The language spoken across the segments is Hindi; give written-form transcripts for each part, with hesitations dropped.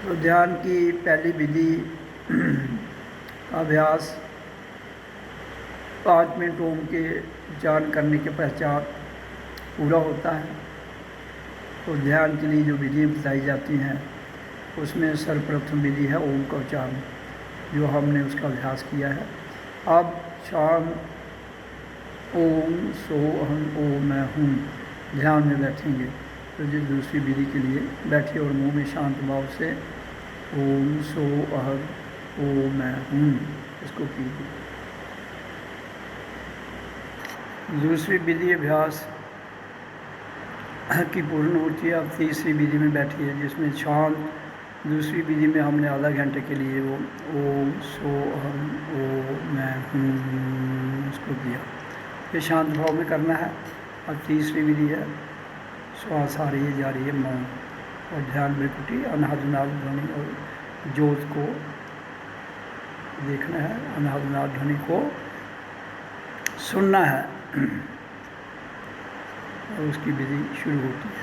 तो ध्यान की पहली विधि का अभ्यास 5 मिनट ओम के उच्चारण करने के पश्चात पूरा होता है। तो ध्यान के लिए जो विधियाँ बताई जाती हैं उसमें सर्वप्रथम विधि है ओम का उच्चारण, जो हमने उसका अभ्यास किया है। अब शांत ओम सो अहम ओम मैं हूँ ध्यान में बैठेंगे। तो जो दूसरी विधि के लिए बैठिए और मुंह में शांत भाव से ओम सो अहम ओम मैं हूँ इसको कीजिए। दूसरी विधि अभ्यास की पूर्ण होती है। अब तीसरी विधि में बैठिए जिसमें शांत, दूसरी विधि में हमने आधा घंटे के लिए वो ओम सो अहम ओम मैं हूँ इसको किया। ये शांत भाव में करना है। और तीसरी विधि है श्वास आ रही है जा रही है मौन, और ध्यान बिल्कुटी अनाहतनाद ध्वनि और ज्योत को देखना है, अनाहतनाद ध्वनि को सुनना है। और उसकी विधि शुरू होती है।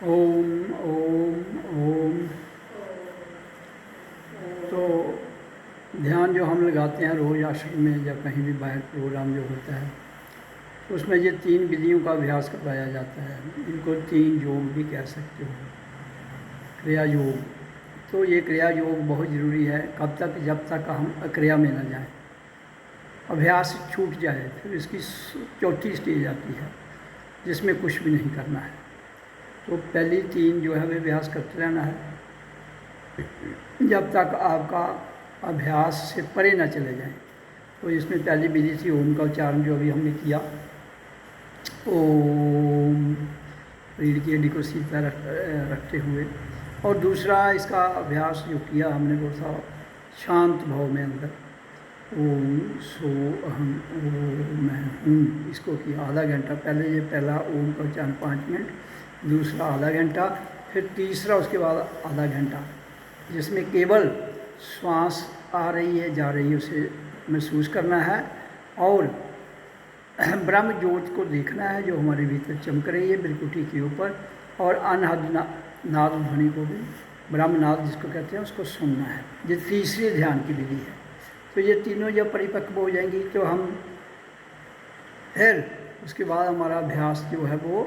ओम ओम ओम। तो ध्यान जो हम लगाते हैं रोज़ आश्रम में या कहीं भी बाहर प्रोग्राम जो होता है उसमें ये 3 विधियों का अभ्यास करवाया जाता है। इनको 3 योग भी कह सकते हो। क्रिया योग, तो ये क्रिया योग बहुत ज़रूरी है। कब तक? जब तक हम अक्रिया में न जाएं, अभ्यास छूट जाए। फिर इसकी चौथी स्टेज आती है जिसमें कुछ भी नहीं करना है। तो पहली 3 जो है वे अभ्यास करते रहना है जब तक आपका अभ्यास से परे न चले जाएं। तो इसमें पहली विधि थी ओम का उच्चारण जो अभी हमने किया। ओम, रीढ़ की हड्डी को सीधा रखते हुए। और दूसरा इसका अभ्यास जो किया हमने वो था शांत भाव में अंदर ओम सो अहम ओम मैं हूँ इसको किया आधा घंटा। पहले ये पहला ओम का उच्चारण 5 मिनट, दूसरा आधा घंटा, फिर तीसरा उसके बाद आधा घंटा, जिसमें केवल श्वास आ रही है जा रही है उसे महसूस करना है और ब्रह्म ज्योत को देखना है जो हमारे भीतर चमक रही है बिरकुटी के ऊपर। और नाद ध्वनि को भी, ब्रह्मनाद जिसको कहते हैं, उसको सुनना है। ये तीसरी ध्यान की विधि है। तो ये तीनों जब परिपक्व हो जाएंगी तो हम फिर उसके बाद हमारा अभ्यास जो है वो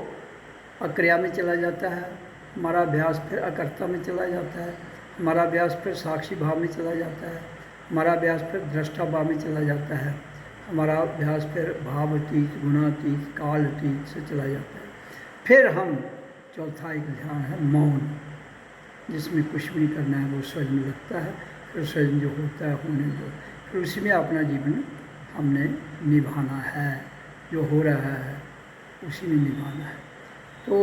अक्रिया में चला जाता है। हमारा अभ्यास फिर अकर्ता में चला जाता है। हमारा अभ्यास फिर साक्षी भाव में चला जाता है। हमारा अभ्यास फिर दृष्टा भाव में चला जाता है। हमारा अभ्यास फिर भाव अतीत, गुणातीत, काल अतीत से चला जाता है। फिर हम चौथा एक ध्यान है मौन, जिसमें कुछ भी नहीं करना है, वो स्वयं में लगता है। फिर स्वयं जो होता है होने दो, फिर उसी में अपना जीवन हमने निभाना है। जो हो रहा है उसी में निभाना है। तो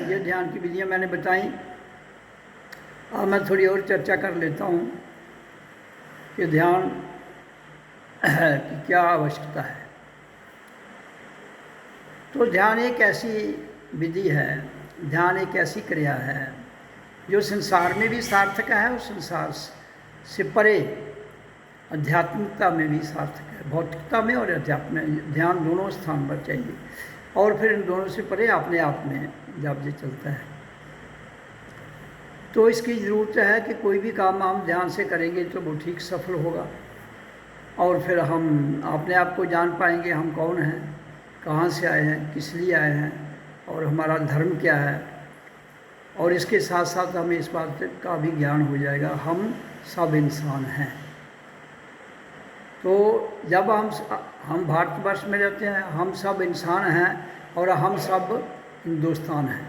ये ध्यान की विधियाँ मैंने बताई। अब मैं थोड़ी और चर्चा कर लेता हूँ कि ध्यान की क्या आवश्यकता है। तो ध्यान एक ऐसी विधि है, ध्यान एक ऐसी क्रिया है जो संसार में भी सार्थक है और संसार से परे आध्यात्मिकता में भी सार्थक है। भौतिकता में और अध्यात्म में ध्यान दोनों स्थान पर चाहिए। और फिर इन दोनों से परे अपने आप में जब ये चलता है तो इसकी ज़रूरत है कि कोई भी काम हम ध्यान से करेंगे तो वो ठीक सफल होगा। और फिर हम अपने आप को जान पाएंगे, हम कौन हैं, कहाँ से आए हैं, किस लिए आए हैं और हमारा धर्म क्या है। और इसके साथ साथ हमें इस बात का भी ज्ञान हो जाएगा हम सब इंसान हैं। तो जब हम भारतवर्ष में रहते हैं, हम सब इंसान हैं और हम सब हिंदुस्तान हैं।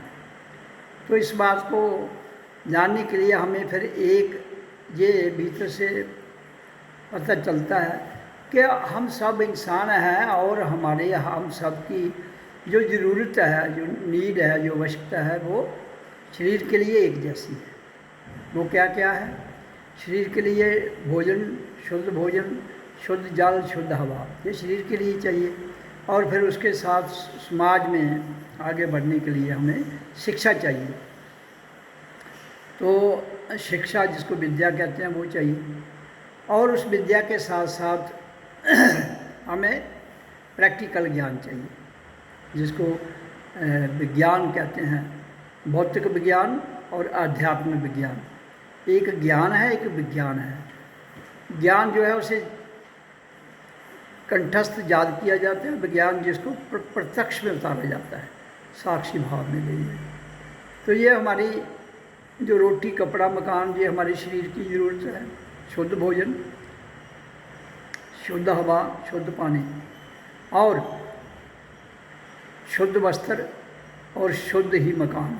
तो इस बात को जानने के लिए हमें फिर एक ये भीतर से पता चलता है कि हम सब इंसान हैं और हमारे हम सब की जो ज़रूरत है, जो नीड है, जो आवश्यकता है, वो शरीर के लिए एक जैसी है। वो क्या क्या है? शरीर के लिए भोजन, शुद्ध जल, शुद्ध हवा, ये शरीर के लिए चाहिए। और फिर उसके साथ समाज में आगे बढ़ने के लिए हमें शिक्षा चाहिए। तो शिक्षा जिसको विद्या कहते हैं वो चाहिए, और उस विद्या के साथ साथ हमें प्रैक्टिकल ज्ञान चाहिए, जिसको विज्ञान कहते हैं, भौतिक विज्ञान और आध्यात्मिक विज्ञान। एक ज्ञान है, एक विज्ञान है। ज्ञान जो है उसे कंठस्थ याद किया जाता है, विज्ञान जिसको प्रत्यक्ष में उतारा जाता है, साक्षी भाव में लिए। तो ये हमारी जो रोटी कपड़ा मकान, ये हमारे शरीर की ज़रूरत है। शुद्ध भोजन, शुद्ध हवा, शुद्ध पानी और शुद्ध वस्त्र और शुद्ध ही मकान।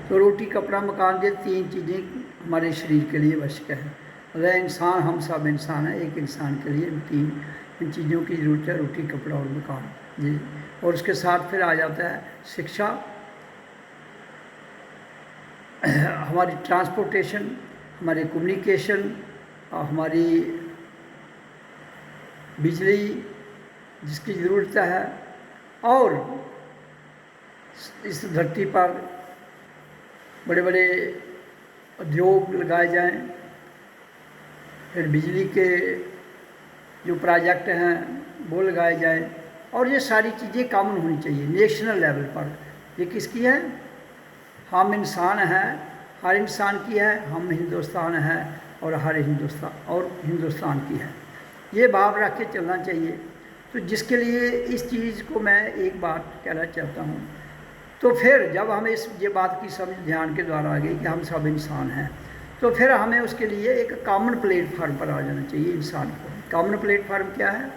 तो रोटी कपड़ा मकान, ये तीन चीज़ें हमारे शरीर के लिए आवश्यक है। अगर इंसान, हम सब इंसान हैं, एक इंसान के लिए इन चीज़ों की ज़रूरत है, रोटी कपड़ा और मकान जी। और उसके साथ फिर आ जाता है शिक्षा, हमारी ट्रांसपोर्टेशन, हमारे कम्युनिकेशन, हमारी बिजली जिसकी ज़रूरत है, और इस धरती पर बड़े बड़े उद्योग लगाए जाएं, फिर बिजली के जो प्रोजेक्ट हैं वो लगाए जाएं, और ये सारी चीज़ें कॉमन होनी चाहिए नेशनल लेवल पर। ये किसकी है? हम इंसान हैं, हर इंसान की है, हम हिंदुस्तान हैं और हर हिंदुस्तान की है। ये भाव रख के चलना चाहिए। तो जिसके लिए इस चीज़ को मैं एक बात कहना चाहता हूँ। तो फिर जब हमें ये बात की समझ ध्यान के द्वारा आ गई कि हम सब इंसान हैं, तो फिर हमें उसके लिए एक कॉमन प्लेटफार्म पर आ जाना चाहिए इंसान को। कॉमन प्लेटफार्म क्या है?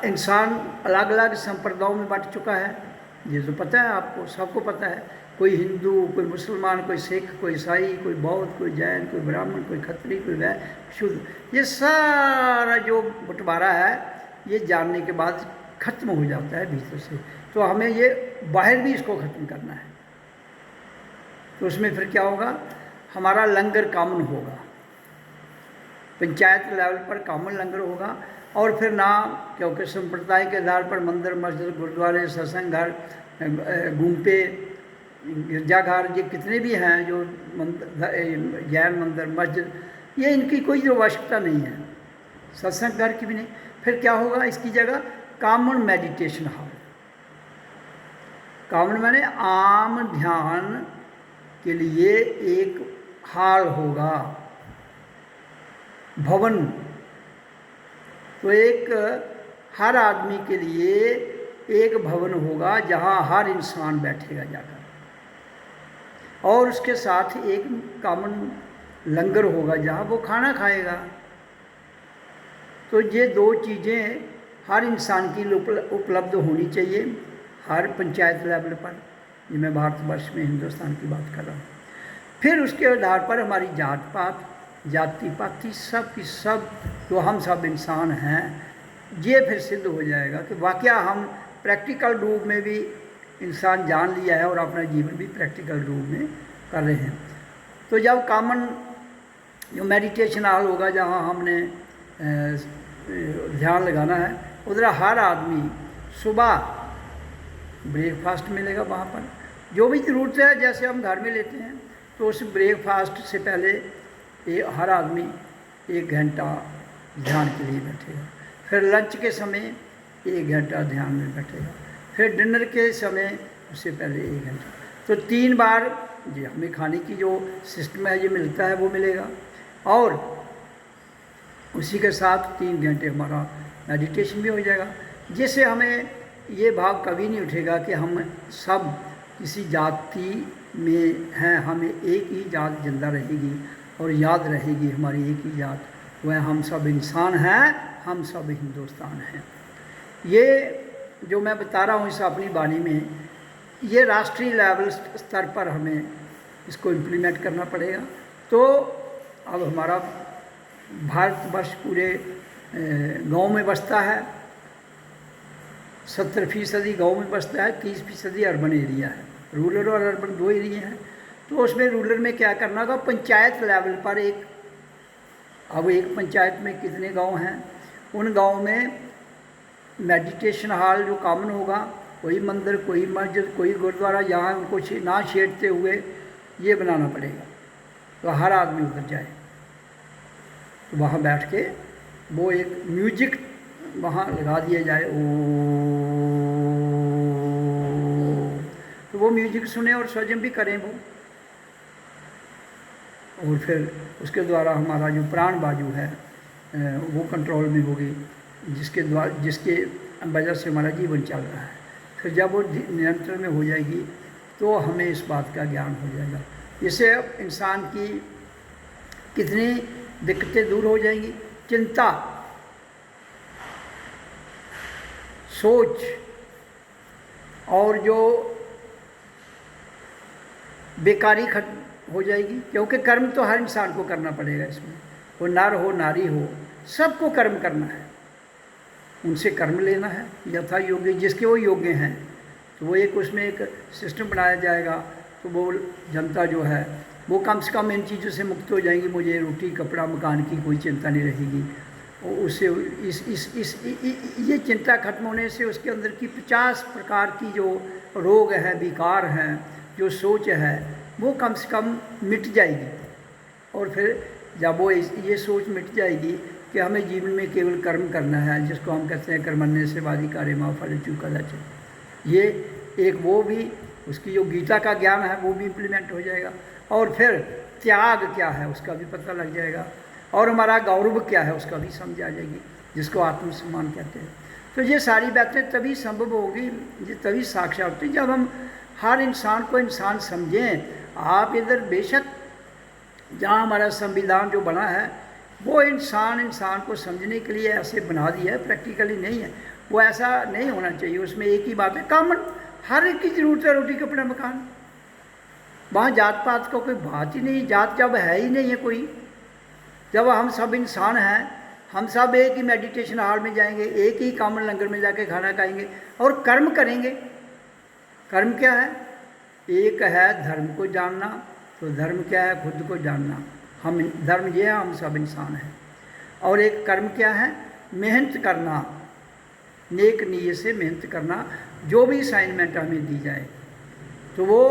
इंसान अलग अलग संप्रदायों में बंट चुका है, ये तो पता है आपको, सबको पता है। कोई हिंदू, कोई मुसलमान, कोई सिख, कोई ईसाई, कोई बौद्ध, कोई जैन, कोई ब्राह्मण, कोई खत्री, कोई वैश्य, शुद्ध। ये सारा जो बंटवारा है ये जानने के बाद ख़त्म हो जाता है भीतर से। तो हमें ये बाहर भी इसको ख़त्म करना है। तो उसमें फिर क्या होगा? हमारा लंगर कॉमन होगा, पंचायत लेवल पर कॉमन लंगर होगा। और फिर ना, क्योंकि संप्रदाय के आधार पर मंदिर, मस्जिद, गुरुद्वारे, सत्संग घर, गुम्पे, गिरजाघर, ये कितने भी हैं जो जैन मंदिर, मस्जिद, ये इनकी कोई आवश्यकता नहीं है, सत्संग घर की भी नहीं। फिर क्या होगा इसकी जगह? Common meditation hall. कॉमन माने आम ध्यान के लिए एक हॉल होगा, भवन। तो एक हर आदमी के लिए एक भवन होगा जहां हर इंसान बैठेगा जाकर, और उसके साथ एक कॉमन लंगर होगा जहां वो खाना खाएगा। तो ये दो चीज़ें हर इंसान की उपलब्ध होनी चाहिए, हर पंचायत लेवल पर। ये मैं भारतवर्ष में, हिंदुस्तान की बात कर रहा हूँ। फिर उसके आधार पर हमारी जात पात, जाति पाति, सब की सब, जो हम सब इंसान हैं, ये फिर सिद्ध हो जाएगा कि वाकया हम प्रैक्टिकल रूप में भी इंसान जान लिया है और अपना जीवन भी प्रैक्टिकल रूप में कर रहे हैं। तो जब कॉमन जो मेडिटेशन हॉल होगा जहाँ हमने ध्यान लगाना है, उधर हर आदमी सुबह ब्रेकफास्ट मिलेगा वहाँ पर, जो भी ज़रूरत है जैसे हम घर में लेते हैं। तो उस ब्रेकफास्ट से पहले हर आदमी 1 घंटा ध्यान के लिए बैठेगा, फिर लंच के समय 1 घंटा ध्यान में बैठेगा, फिर डिनर के समय उससे पहले 1 घंटा। तो 3 बार ये हमें खाने की जो सिस्टम है ये मिलता है, वो मिलेगा। और उसी के साथ 3 घंटे हमारा मेडिटेशन भी हो जाएगा, जिससे हमें ये भाव कभी नहीं उठेगा कि हम सब किसी जाति में हैं। हमें एक ही जात जिंदा रहेगी और याद रहेगी, हमारी एक ही जात, वह हम सब इंसान हैं, हम सब हिंदुस्तान हैं। ये जो मैं बता रहा हूँ इस अपनी वाणी में, ये राष्ट्रीय लेवल स्तर पर हमें इसको इम्प्लीमेंट करना पड़ेगा। तो अब हमारा भारतवर्ष पूरे गांव में बसता है, 70% गांव में बसता है, 30% अर्बन एरिया है। रूरल और अर्बन 2 एरिया हैं। तो उसमें रूरल में क्या करना होगा? पंचायत लेवल पर अब एक पंचायत में कितने गांव हैं, उन गांव में मेडिटेशन हॉल जो कॉमन होगा कोई मंदिर, कोई मस्जिद, कोई गुरुद्वारा, यहाँ उनको ना छेड़ते हुए ये बनाना पड़ेगा, तो हर आदमी उधर जाए, तो वहाँ बैठ के वो एक म्यूजिक वहाँ लगा दिया जाए, ओ, तो वो म्यूजिक सुने और स्वयं भी करें वो, और फिर उसके द्वारा हमारा जो प्राण बाजू है वो कंट्रोल में होगी, जिसके वजह से हमारा जीवन चल रहा है। फिर जब वो नियंत्रण में हो जाएगी तो हमें इस बात का ज्ञान हो जाएगा। इससे इंसान की कितनी दिक्कतें दूर हो जाएंगी। चिंता, सोच और जो बेकारी खत्म हो जाएगी, क्योंकि कर्म तो हर इंसान को करना पड़ेगा। इसमें वो नर हो नारी हो, सबको कर्म करना है, उनसे कर्म लेना है यथा योग्य, जिसके वो योग्य हैं। तो वो एक उसमें एक सिस्टम बनाया जाएगा, तो वो जनता जो है वो कम से कम इन चीज़ों से मुक्त हो जाएंगी। मुझे रोटी कपड़ा मकान की कोई चिंता नहीं रहेगी, और उससे ये चिंता खत्म होने से उसके अंदर की 50 प्रकार की जो रोग है, विकार हैं, जो सोच है, वो कम से कम मिट जाएगी। और फिर जब वो ये सोच मिट जाएगी कि हमें जीवन में केवल कर्म करना है, जिसको हम कहते हैं कर्मण्य से वादी कार्य मा फल कदाचित, ये एक वो भी उसकी जो गीता का ज्ञान है वो भी इम्प्लीमेंट हो जाएगा। और फिर त्याग क्या है उसका भी पता लग जाएगा, और हमारा गौरव क्या है उसका भी समझ आ जाएगी, जिसको आत्मसम्मान कहते हैं। तो ये सारी बातें तभी संभव होगी, ये तभी साक्षात होती जब हम हर इंसान को इंसान समझें। आप इधर बेशक जहाँ हमारा संविधान जो बना है वो इंसान को समझने के लिए ऐसे बना दिया है, प्रैक्टिकली नहीं है, वो ऐसा नहीं होना चाहिए। उसमें एक ही बात है, कॉमन, हर एक की ज़रूरत है, रोटी कपड़ा मकान। वहाँ जात पात का कोई बात ही नहीं, जात जब है ही नहीं है कोई, जब हम सब इंसान हैं, हम सब एक ही मेडिटेशन हॉल में जाएंगे, एक ही कॉमन लंगर में जाके खाना खाएंगे और कर्म करेंगे। कर्म क्या है? एक है धर्म को जानना, तो धर्म क्या है? खुद को जानना। हम धर्म ये है, हम सब इंसान हैं। और एक कर्म क्या है? मेहनत करना, नेक नीयत से मेहनत करना, जो भी असाइनमेंट हमें दी जाए, तो वो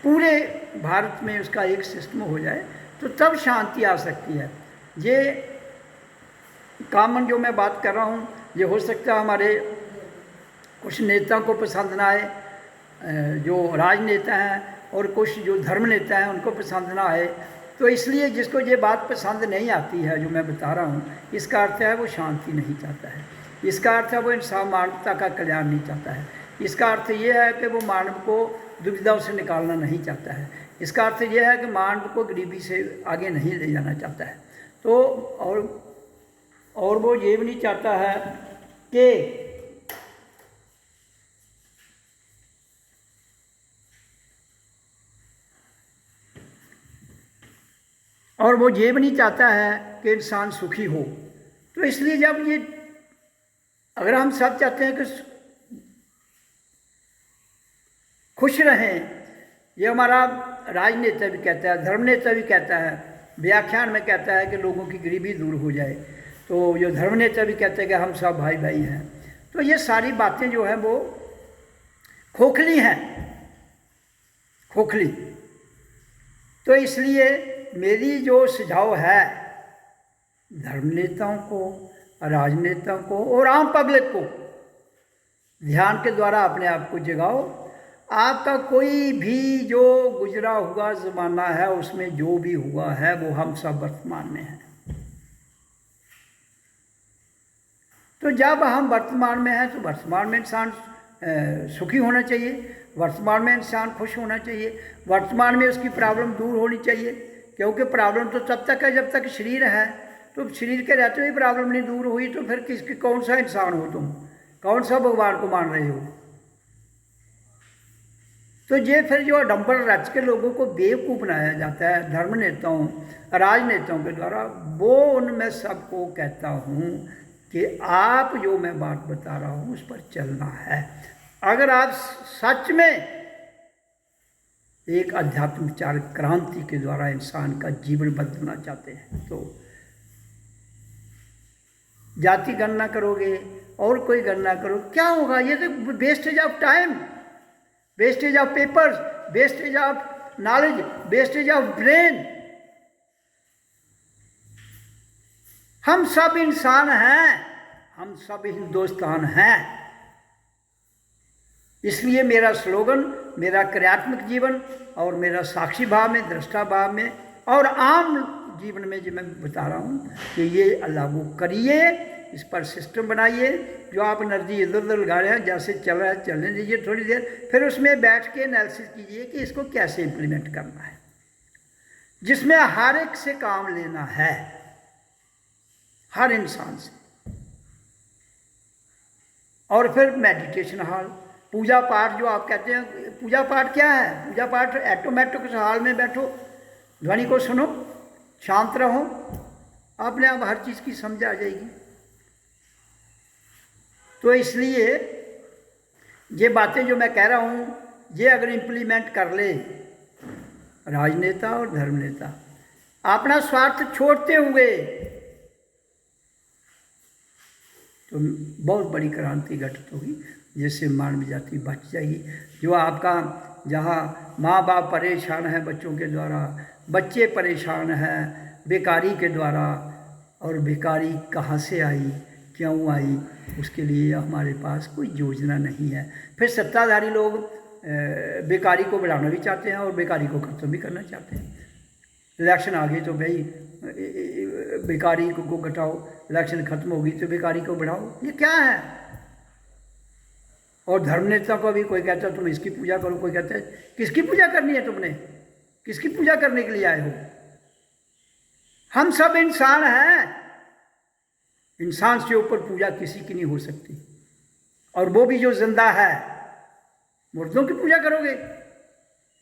पूरे भारत में उसका एक सिस्टम हो जाए, तो तब शांति आ सकती है। ये कॉमन जो मैं बात कर रहा हूँ, ये हो सकता है हमारे कुछ नेताओं को पसंद ना आए, जो राजनेता हैं, और कुछ जो धर्म नेता हैं उनको पसंद ना आए। तो इसलिए जिसको ये बात पसंद नहीं आती है जो मैं बता रहा हूँ, इसका अर्थ है वो शांति नहीं चाहता है, इसका अर्थ है वो इंसान मानवता का कल्याण नहीं चाहता है, इसका अर्थ ये है कि वो मानव को दुविधाओं से निकालना नहीं चाहता है, इसका अर्थ यह है कि मानव को गरीबी से आगे नहीं ले जाना चाहता है। तो और वो ये भी नहीं चाहता है कि नहीं चाहता है कि इंसान सुखी हो। तो इसलिए जब ये, अगर हम सब चाहते हैं कि खुश रहें, ये हमारा राजनेता भी कहता है, धर्म नेता भी कहता है, व्याख्यान में कहता है कि लोगों की गरीबी दूर हो जाए, तो ये धर्म नेता भी कहते हैं कि हम सब भाई भाई हैं। तो ये सारी बातें जो हैं वो खोखली हैं, खोखली। तो इसलिए मेरी जो सुझाव है धर्म नेताओं को, राजनेताओं को और आम पब्लिक को, ध्यान के द्वारा अपने आप को जगाओ। आपका कोई भी जो गुजरा हुआ ज़माना है उसमें जो भी हुआ है वो हम सब वर्तमान में हैं। तो जब हम वर्तमान में हैं तो वर्तमान में इंसान सुखी होना चाहिए, वर्तमान में इंसान खुश होना चाहिए, वर्तमान में उसकी प्रॉब्लम दूर होनी चाहिए, क्योंकि प्रॉब्लम तो तब तक है जब तक शरीर है। तो शरीर के रहते हुए प्रॉब्लम नहीं दूर हुई तो फिर किसकी, कौन सा इंसान हो तुम, कौन सा भगवान को मान रहे हो? तो ये फिर जो डंबर रच के लोगों को बेवकूफ़ बनाया जाता है धर्म नेताओं, राजनेताओं के द्वारा, वो उनमें सबको कहता हूँ कि आप जो मैं बात बता रहा हूँ उस पर चलना है। अगर आप सच में एक अध्यात्म विचार क्रांति के द्वारा इंसान का जीवन बदलना चाहते हैं, तो जाति गणना करोगे, और कोई गणना करो, क्या होगा? ये तो wastage of time, wastage of papers, wastage of knowledge, wastage of brain. हम सब इंसान हैं, हम सब हिंदुस्तान हैं। इसलिए मेरा स्लोगन, मेरा क्रियात्मक जीवन और मेरा साक्षी भाव में, दृष्टा भाव में और आम जीवन में जो मैं बता रहा हूँ कि ये लागू करिए, इस पर सिस्टम बनाइए। जो आप एनर्जी इधर उधर लगा रहे हैं, जैसे चल रहा है चलने दीजिए थोड़ी देर, फिर उसमें बैठ के एनालिसिस कीजिए कि इसको कैसे इम्प्लीमेंट करना है, जिसमें हर एक से काम लेना है, हर इंसान से। और फिर मेडिटेशन हॉल, पूजा पाठ जो आप कहते हैं, पूजा पाठ क्या है? पूजा पाठ ऑटोमेटिक हॉल में बैठो, ध्वनि को सुनो, शांत रहो, अपने आप हर चीज़ की समझ आ जाएगी। तो इसलिए ये बातें जो मैं कह रहा हूँ, ये अगर इम्प्लीमेंट कर ले राजनेता और धर्मनेता, अपना स्वार्थ छोड़ते हुए, तो बहुत बड़ी क्रांति घटित होगी, जिससे मानव जाति बच जाएगी। जो आपका जहाँ माँ बाप परेशान हैं बच्चों के द्वारा, बच्चे परेशान हैं बेकारी के द्वारा, और बेकारी कहाँ से आई, क्यों आई, उसके लिए हमारे पास कोई योजना नहीं है। फिर सत्ताधारी लोग बेकारी को बढ़ाना भी चाहते हैं और बेकारी को खत्म भी करना चाहते हैं। इलेक्शन आ गई तो भाई बेकारी को घटाओ, इलेक्शन खत्म होगी तो बेकारी को बढ़ाओ, ये क्या है? और धर्मनेता को भी कोई कहता है तुम इसकी पूजा करो, कोई कहता है किसकी पूजा करनी है, तुमने किसकी पूजा करने के लिए आए हो? हम सब इंसान हैं, इंसान से ऊपर पूजा किसी की नहीं हो सकती, और वो भी जो जिंदा है। मुर्दों की पूजा करोगे?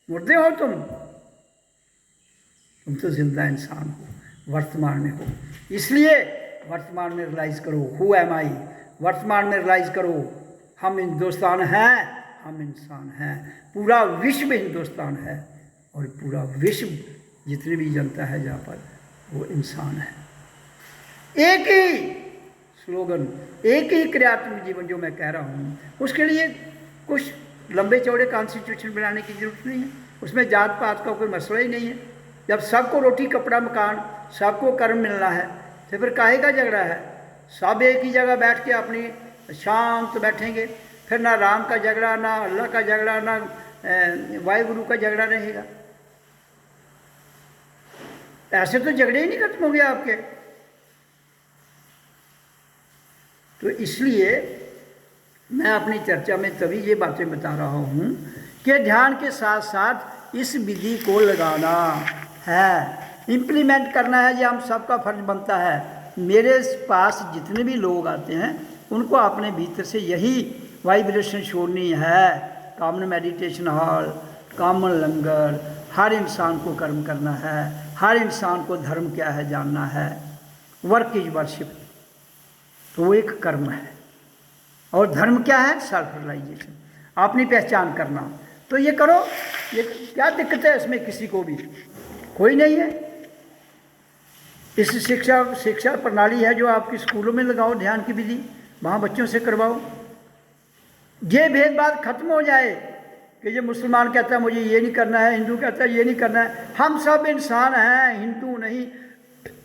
मुर्दे हो तुम तो जिंदा इंसान हो, वर्तमान में हो। इसलिए वर्तमान में रियलाइज करो, हु एम आई, वर्तमान में रियलाइज करो हम हिंदुस्तान हैं, हम इंसान हैं, पूरा विश्व हिंदुस्तान है, और पूरा विश्व जितनी भी जनता है जहाँ पर, वो इंसान है। एक ही स्लोगन, एक ही क्रियात्मक जीवन जो मैं कह रहा हूँ, उसके लिए कुछ लंबे चौड़े कॉन्स्टिट्यूशन बनाने की जरूरत नहीं है, उसमें जात पात का कोई मसला ही नहीं है। जब सबको रोटी कपड़ा मकान, सबको कर्म मिलना है, तो फिर काहे का झगड़ा है? सब एक ही जगह बैठ के अपनी शांत बैठेंगे, फिर ना राम का झगड़ा, ना अल्लाह का झगड़ा, ना वाहिगुरु का झगड़ा रहेगा। ऐसे तो झगड़े ही नहीं खत्म हो गए आपके। तो इसलिए मैं अपनी चर्चा में तभी ये बातें बता रहा हूँ कि ध्यान के साथ साथ इस विधि को लगाना है, इम्प्लीमेंट करना है, ये हम सबका फर्ज बनता है। मेरे पास जितने भी लोग आते हैं उनको अपने भीतर से यही वाइब्रेशन छोड़नी है। कॉमन मेडिटेशन हॉल, कॉमन लंगर, हर इंसान को कर्म करना है, हर इंसान को धर्म क्या है जानना है। वर्क इज वर्शिप, तो वो एक कर्म है, और धर्म क्या है? सेल्फ रियलाइजेशन, अपनी पहचान करना। तो ये करो, ये क्या दिक्कत है इसमें? किसी को भी कोई नहीं है। इस शिक्षा प्रणाली है जो आपकी स्कूलों में लगाओ, ध्यान की विधि वहाँ बच्चों से करवाओ। ये भेदभाव खत्म हो जाए कि ये मुसलमान कहता है मुझे ये नहीं करना है, हिंदू कहता है ये नहीं करना है। हम सब इंसान हैं, हिंदू नहीं,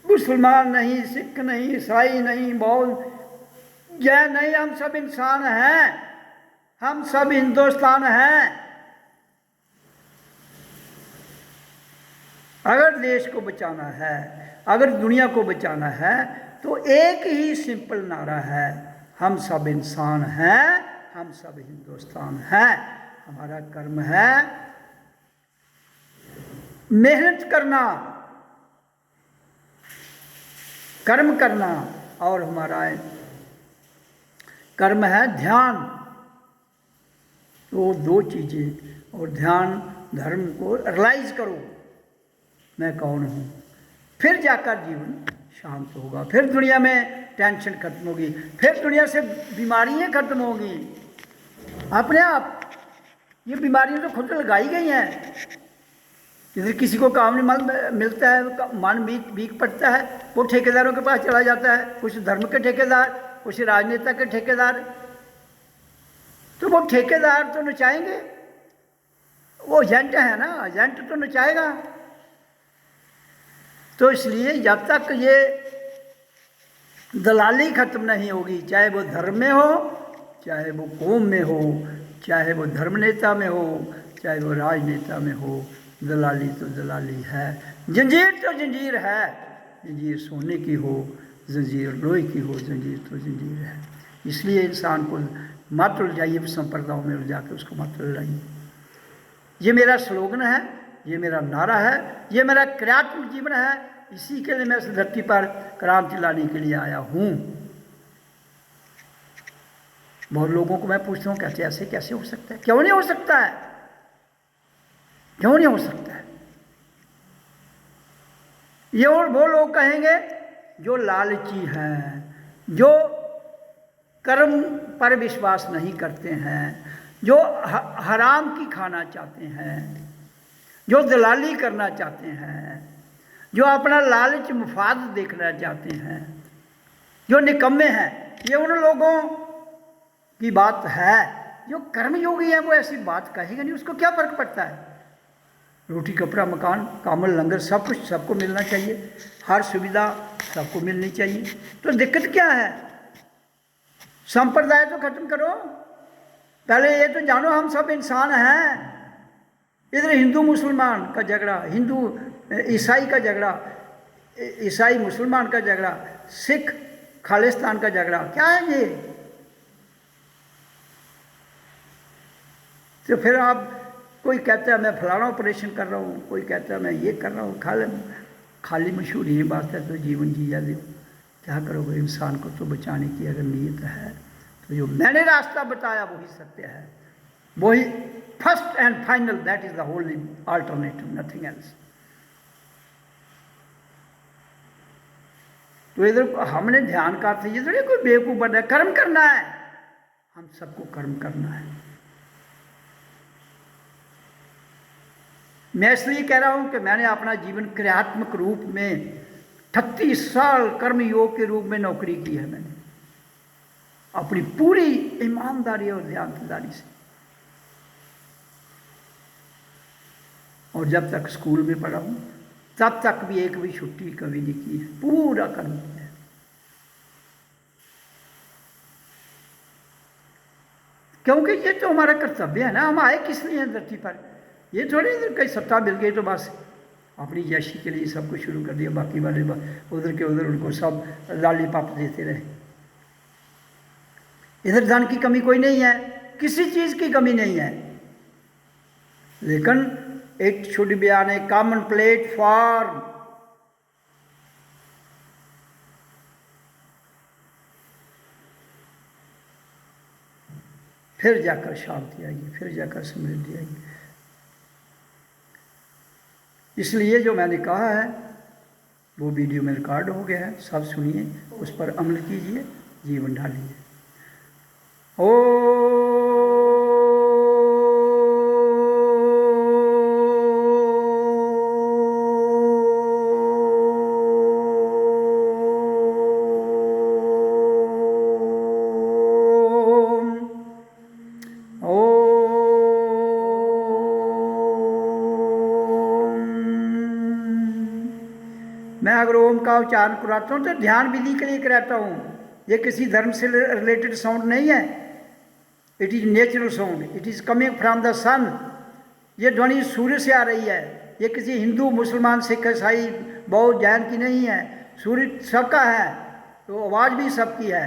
मुसलमान नहीं, सिख नहीं, ईसाई नहीं, बौद्ध, जैन नहीं, हम सब इंसान हैं, हम सब हिंदुस्तान हैं। अगर देश को बचाना है, अगर दुनिया को बचाना है, तो एक ही सिंपल नारा है, हम सब इंसान हैं, हम सब हिंदुस्तान हैं। हमारा कर्म है मेहनत करना, कर्म करना, और हमारा कर्म है ध्यान। तो दो चीज़ें, और ध्यान धर्म को रियलाइज करो मैं कौन हूँ, फिर जाकर जीवन शांत होगा, फिर दुनिया में टेंशन खत्म होगी, फिर दुनिया से बीमारियाँ खत्म होगी अपने आप। ये बीमारियाँ तो खुद लगाई गई हैं। इधर किसी को काम नहीं मिलता है, मन वीक पड़ता है, वो ठेकेदारों के पास चला जाता है। कुछ धर्म के ठेकेदार उस राजनेता के ठेकेदार हैं। तो वो ठेकेदार तो नचाएंगे, वो एजेंट है ना, एजेंट तो नचाएगा। तो इसलिए जब तक ये दलाली खत्म नहीं होगी, चाहे वो धर्म में हो, चाहे वो कौम में हो, चाहे वो धर्म नेता में हो, चाहे वो राजनेता में हो, दलाली तो दलाली है, जंजीर तो जंजीर है। जंजीर सोने की हो, जंजीर लोहे की हो, जंजीर तो जंजीर है। इसलिए इंसान को मत उलझाइए संप्रदायों में, उलझा के उसको मत उलझाइए। ये मेरा स्लोगन है, ये मेरा नारा है, ये मेरा क्रियात्मक जीवन है। इसी के लिए मैं इस धरती पर क्रांति लाने के लिए आया हूँ। बहुत लोगों को मैं पूछता हूँ कैसे ऐसे कैसे हो सकता है, क्यों नहीं हो सकता है, क्यों नहीं हो सकता है। ये और वो लोग कहेंगे जो लालची हैं, जो कर्म पर विश्वास नहीं करते हैं, जो हराम की खाना चाहते हैं, जो दलाली करना चाहते हैं, जो अपना लालच मुफाद देखना चाहते हैं, जो निकम्मे हैं। ये उन लोगों की बात है। जो कर्मयोगी है वो ऐसी बात कहेगा नहीं, उसको क्या फर्क पड़ता है। रोटी कपड़ा मकान कामल लंगर सब कुछ सबको मिलना चाहिए, हर सुविधा सबको मिलनी चाहिए। तो दिक्कत क्या है। संप्रदाय तो खत्म करो, पहले ये तो जानो हम सब इंसान हैं। इधर हिंदू मुसलमान का झगड़ा, हिंदू ईसाई का झगड़ा, ईसाई मुसलमान का झगड़ा, सिख खालिस्तान का झगड़ा, क्या है ये। तो फिर आप कोई कहता है मैं फलाना ऑपरेशन कर रहा हूँ, कोई कहता है मैं ये कर रहा हूँ। खाली मशहूरी की बात है तो जीवन जिया दो। क्या करोगे। इंसान को तो बचाने की अगर नीयत है तो जो मैंने रास्ता बताया वही सत्य है, वही first and final, that is the Holi alternative, nothing else. तो इधर हमने ध्यान करते ये थोड़ी कोई बेवकूफ बना है। कर्म करना है, हम सबको कर्म करना है। मैं इसलिए कह रहा हूं कि मैंने अपना जीवन क्रियात्मक रूप में 38 साल कर्म योग के रूप में नौकरी की है। मैंने अपनी पूरी ईमानदारी और ध्यानदारी से, और जब तक स्कूल में पढ़ा हूं तब तक भी एक भी छुट्टी कभी नहीं की है, पूरा कर्म किया है। क्योंकि ये तो हमारा कर्तव्य है ना। हम आए किस लिए हैं धरती पर। ये थोड़ी इधर कहीं सत्ता मिल गई तो बस अपनी जैशी के लिए सब कुछ शुरू कर दिया, बाकी वाले उधर के उधर उनको सब लॉलीपॉप देते रहे। इधर धन की कमी कोई नहीं है, किसी चीज की कमी नहीं है, लेकिन it should be on A common platform. फिर जाकर शांति आएगी, फिर जाकर समृद्धि आएगी। इसलिए जो मैंने कहा है वो वीडियो में रिकॉर्ड हो गया है, सब सुनिए, उस पर अमल कीजिए, जीवन ढालिए। ओ मैं अगर ओम का उच्चारण कराता हूँ तो ध्यान विधि के लिए कराता हूँ। ये किसी धर्म से रिलेटेड साउंड नहीं है, it is natural sound, it is coming from the sun. ये ध्वनि सूर्य से आ रही है, ये किसी हिंदू मुसलमान सिख ईसाई बौद्ध जैन की नहीं है, सूर्य सबका है, तो आवाज़ भी सबकी है।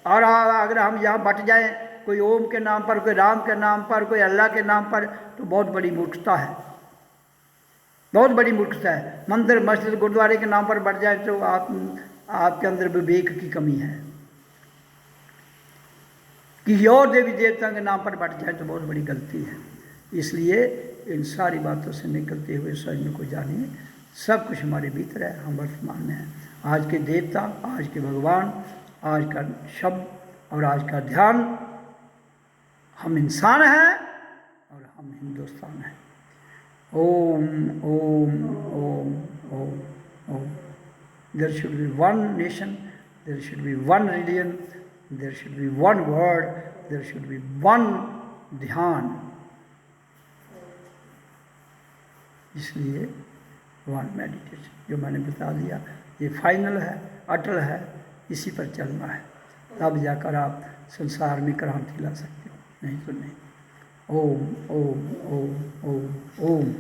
और अगर हम यहाँ बट जाएं कोई ओम के नाम पर, कोई राम के नाम पर, कोई अल्लाह के नाम पर, तो बहुत बड़ी मूर्खता है, बहुत बड़ी मूर्खता है। मंदिर मस्जिद गुरुद्वारे के नाम पर बढ़ जाए तो आपके अंदर विवेक की कमी है। किसी और देवी देवता के नाम पर बढ़ जाए तो बहुत बड़ी गलती है। इसलिए इन सारी बातों से निकलते हुए सजनों को जानिए, सब कुछ हमारे भीतर है, हम वर्तमान में हैं। आज के देवता, आज के भगवान, आज का शब्द और आज का ध्यान, हम इंसान हैं और हम हिंदुस्तान हैं। Om Om Om Om Om. There should be one nation, there should be one religion, there should be one word, there should be one dhyan. इसलिए वन मेडिटेशन जो मैंने बता दिया ये फाइनल है, अटल है, इसी पर चलना है, तब जाकर आप संसार में क्रांति ला सकते हो, नहीं तो नहीं। ओम ओम ओम ओम ओम।